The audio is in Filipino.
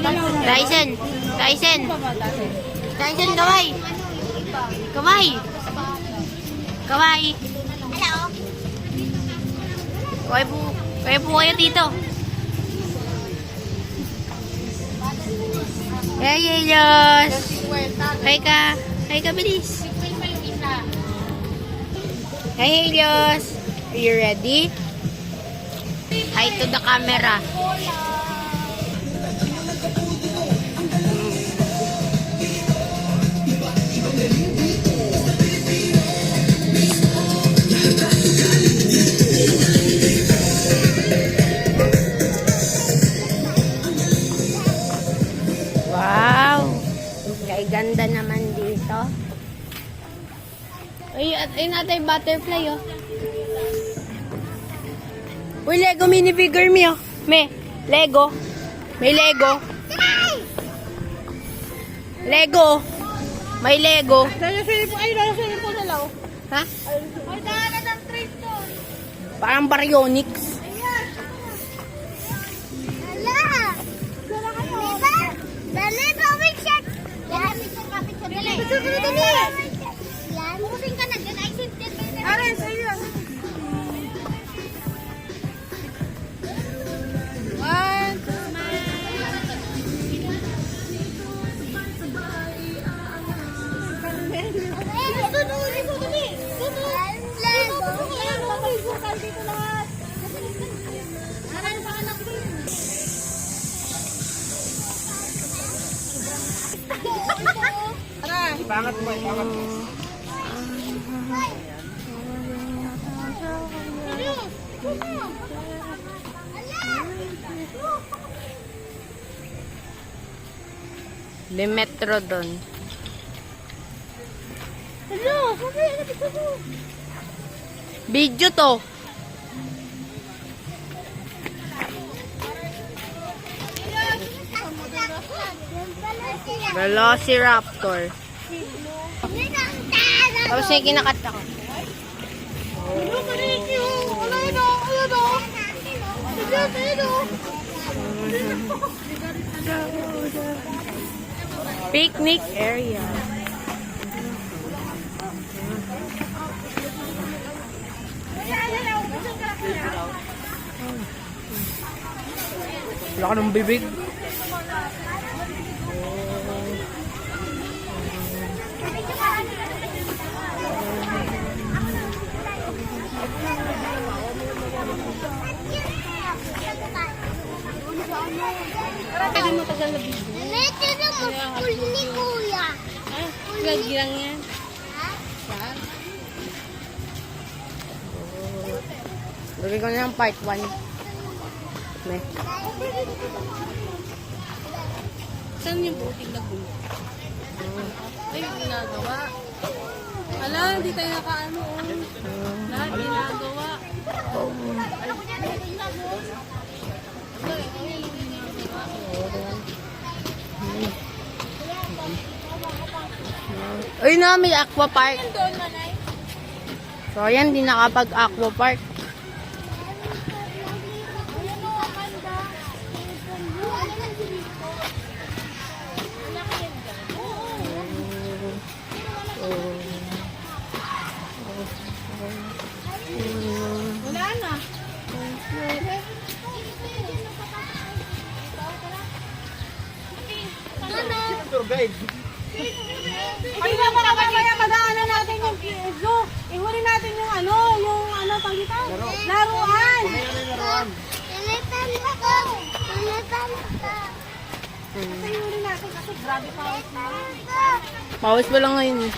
Tyson. Tyson. Tyson, kaway. Kaway. Kaway. Kaway po kayo dito. Hey, Elios. Hi ka. Hi ka, bilis. Hey, Elios. Are you ready? Hi to the camera. Wow! Kay ganda naman dito. Ay natin butterfly, oh. Uy, Lego minifigure me, oh. Lego. May Lego. Lego. May Lego. Ay, nasa po nila, oh. Ha? Ay, daanan ng train to. Parang Baryonyx. Hala! Diba? Dali, bawin siya. Dali, kapit ko dali. Yan. Bukusin ka na dyan. Ay, sintin. Aray, sa'yo. One, Bangat mo, bangat mo. Dimetrodon. hello, Video to. Velociraptor. Tapos yung kinakat ako. Picnic area. Wala ka ng bibig. Pwede mo tagal na video. Ito na mo, full ni Kuya. Gagi lang yan. Lagay ko na ng part 1. Saan yung puting lagoon? Ay, yung ginagawa. Ala, hindi tayo nakaano. Lahat ginagawa. Ay na, may aqua park. So, ayan, di nakapag-aqua park. Wala na. Tour guide. Ay, na para kaya madaanan natin yung zoo. Ihuli natin yung pang dito? Laruan. Laruan. Ihuli natin kasi grabe pa. Pawis pa lang ngayon eh.